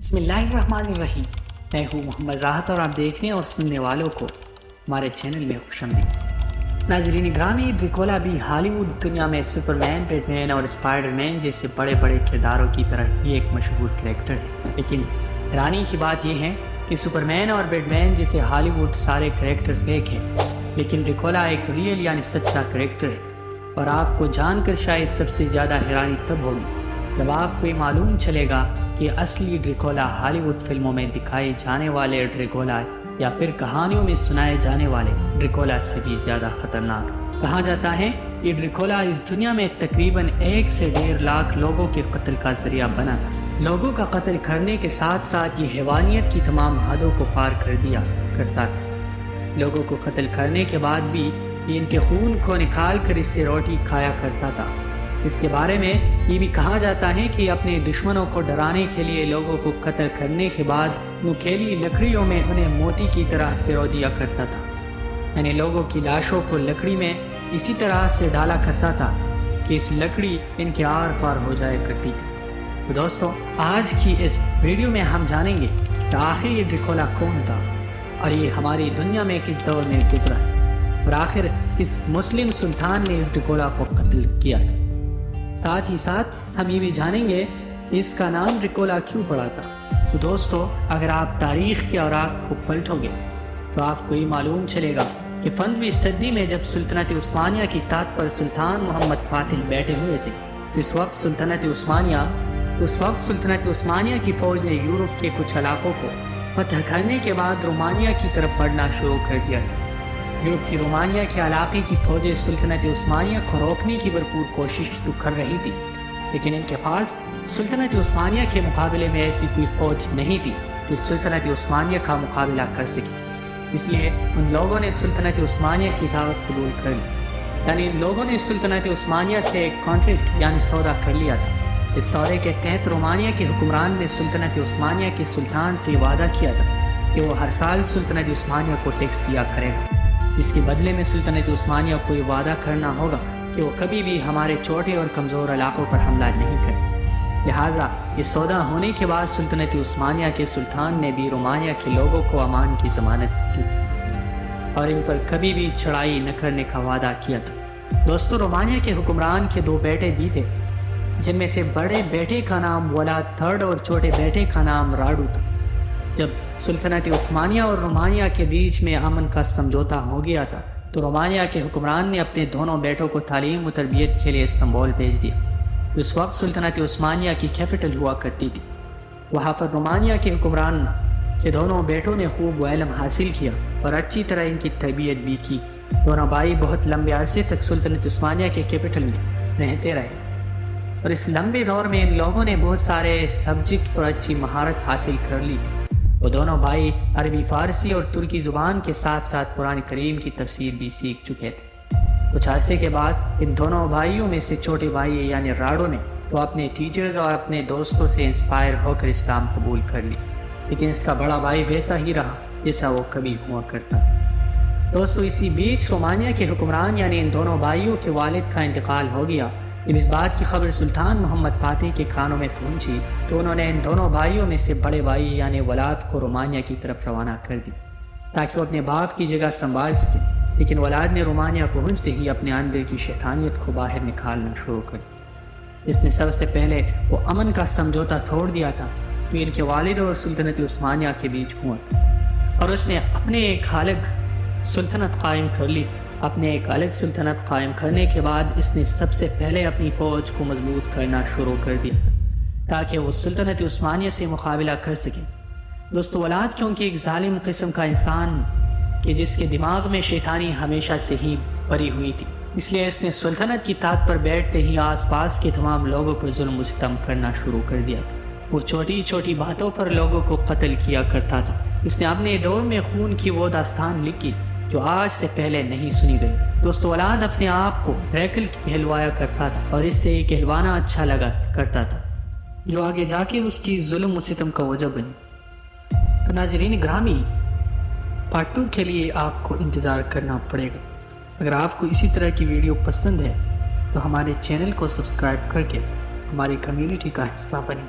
बिस्मिल्लाहिर्रहमानिर्रहीम। मैं हूँ मोहम्मद राहत और आप देखने और सुनने वालों को हमारे चैनल में खुशामदीद। नाज़रीन ग्रामी, ड्रिकोला भी हॉलीवुड दुनिया में सुपरमैन, बैटमैन और स्पाइडरमैन जैसे बड़े बड़े किरदारों की तरह ही एक मशहूर कैरेक्टर है। लेकिन हैरानी की बात यह है कि सुपरमैन और बैटमैन जैसे हॉलीवुड सारे कैरेक्टर फेक हैं, लेकिन ड्रिकोला एक रियल यानी सच्चा कैरेक्टर है। और आपको जानकर शायद सबसे ज़्यादा हैरानी तब होगी जब आपको ये मालूम चलेगा कि असली ड्रिकोला हॉलीवुड फिल्मों में दिखाए जाने वाले ड्रिकोला या फिर कहानियों में सुनाए जाने वाले ड्रिकोला से भी ज़्यादा खतरनाक है। कहा जाता है ये ड्रिकोला इस दुनिया में तकरीबन 1 से 1.5 लाख लोगों के कत्ल का जरिया बना था। लोगों का कत्ल करने के साथ साथ ये हैवानियत की तमाम हदों को पार कर दिया करता था। लोगों को कत्ल करने के बाद भी ये इनके खून को निकाल कर इससे रोटी खाया करता था। इसके बारे में ये भी कहा जाता है कि अपने दुश्मनों को डराने के लिए लोगों को कत्ल करने के बाद नुकीली लकड़ियों में उन्हें मोती की तरह पिरो दिया करता था, यानी लोगों की लाशों को लकड़ी में इसी तरह से डाला करता था कि इस लकड़ी इनके आर पार हो जाया करती थी। तो दोस्तों, आज की इस वीडियो में हम जानेंगे कि आखिर ये ड्रिकोला कौन था और ये हमारी दुनिया में किस दौर में गुजरा और आखिर किस मुस्लिम सुल्तान ने इस ड्रिकोला को कत्ल किया। साथ ही साथ हम ये भी जानेंगे कि इसका नाम ड्रिकोला क्यों पड़ा था। तो दोस्तों, अगर आप तारीख के औराक को पलटोगे तो आपको ये मालूम चलेगा कि 15वीं सदी में जब सुल्तनत उस्मानिया की ताज पर सुल्तान मोहम्मद फातिह बैठे हुए थे, तो इस वक्त सुल्तनत उस्मानिया की फौज ने यूरोप के कुछ इलाकों को फतह करने के बाद रोमानिया की तरफ बढ़ना शुरू कर दिया। यूरोप की रोमानिया के इलाके की फौजें सुल्तनत उस्मानिया को रोकने की भरपूर कोशिश तो कर रही थी, लेकिन इनके पास सुल्तनत उस्मानिया के मुकाबले में ऐसी कोई फौज नहीं थी जो सुल्तनत उस्मानिया का मुकाबला कर सके। इसलिए उन लोगों ने सुल्तनत उस्मानिया की दावत कबूल कर ली, यानी इन लोगों ने सुल्तनत उस्मानिया से एक कॉन्ट्रैक्ट यानी सौदा कर लिया था। इस सौदे के तहत रोमानिया के हुक्मरान ने सुल्तनत उस्मानिया के सुल्तान से वादा किया था कि वो हर साल सुल्तनत उस्मानिया को टैक्स दिया करेगा, जिसके बदले में सुल्तनत उस्मानिया को ये वादा करना होगा कि वो कभी भी हमारे छोटे और कमज़ोर इलाकों पर हमला नहीं करे। लिहाजा ये सौदा होने के बाद सुल्तनत उस्मानिया के सुल्तान ने भी रोमानिया के लोगों को अमान की ज़मानत दी और इन पर कभी भी चढ़ाई न करने का वादा किया था। दोस्तों, रोमानिया के हुक्मरान के 2 बेटे भी थे, जिनमें से बड़े बेटे का नाम वलाद थर्ड और छोटे बेटे का नाम राडू था। जब सुल्तनत उस्मानिया और रोमानिया के बीच में अमन का समझौता हो गया था, तो रोमानिया के हुक्मरान ने अपने दोनों बेटों को तालीम और तरबियत के लिए इस्तांबुल भेज दिया। उस वक्त सुल्तनत उस्मानिया की कैपिटल हुआ करती थी। वहाँ पर रोमानिया के हुक्मरान के दोनों बेटों ने खूब इल्म हासिल किया और अच्छी तरह इनकी तरबियत भी की। दोनों भाई बहुत लंबे अरसे तक सुल्तनत उस्मानिया के कैपिटल में रहते रहे और इस लंबे दौर में इन लोगों ने बहुत सारे सब्जेक्ट पर अच्छी महारत हासिल कर ली थी। वो दोनों भाई अरबी, फारसी और तुर्की ज़ुबान के साथ साथ कुरान करीम की तफसीर भी सीख चुके थे। कुछ अरसे के बाद इन दोनों भाइयों में से छोटे भाई यानी राडो ने तो अपने टीचर्स और अपने दोस्तों से इंस्पायर होकर इस्लाम कबूल कर ली, लेकिन इसका बड़ा भाई वैसा ही रहा जैसा वो कभी हुआ करता। दोस्तों, इसी बीच रोमानिया के हुक्मरान यानी इन दोनों भाइयों के वालिद का इंतकाल हो गया। जब इस बात की खबर सुल्तान मोहम्मद फातिह के कानों में पहुंची तो उन्होंने इन दोनों भाइयों में से बड़े भाई यानी वलाद को रोमानिया की तरफ रवाना कर दी ताकि वो अपने बाप की जगह संभाल सके। लेकिन वलाद ने रोमानिया पहुंचते ही अपने अंदर की शैतानियत को बाहर निकालना शुरू कर दिया। इसने सबसे पहले वो अमन का समझौता तोड़ दिया था तो इनके वालिद और सुल्तनत उस्मानिया के बीच हुआ और उसने अपने एक अलग सुल्तनत कायम कर ली। अपने एक अलग सुल्तनत कायम करने के बाद इसने सबसे पहले अपनी फ़ौज को मजबूत करना शुरू कर दिया ताकि वो सुल्तनत उस्मानिया से मुकाबला कर सके। दोस्तों, वलाद क्योंकि एक जालिम किस्म का इंसान कि जिसके दिमाग में शैतानी हमेशा से ही भरी हुई थी, इसलिए इसने सुल्तनत की ताज पर बैठते ही आसपास के तमाम लोगों पर जुल्म व सितम करना शुरू कर दिया था। वो छोटी छोटी बातों पर लोगों को कत्ल किया करता था। इसने अपने दौर में खून की वो दास्तान लिखी जो आज से पहले नहीं सुनी गई। दोस्तों, औलाद अपने आप को ड्रैकल कहलवाया करता था और इससे ये कहलवाना अच्छा लगा करता था, जो आगे जाके उसकी जुल्म व सितम का वजह बनी। तो नाज़रीन ग्रामी, पार्ट 2 के लिए आपको इंतज़ार करना पड़ेगा। अगर आपको इसी तरह की वीडियो पसंद है तो हमारे चैनल को सब्सक्राइब करके हमारी कम्युनिटी का हिस्सा बनें।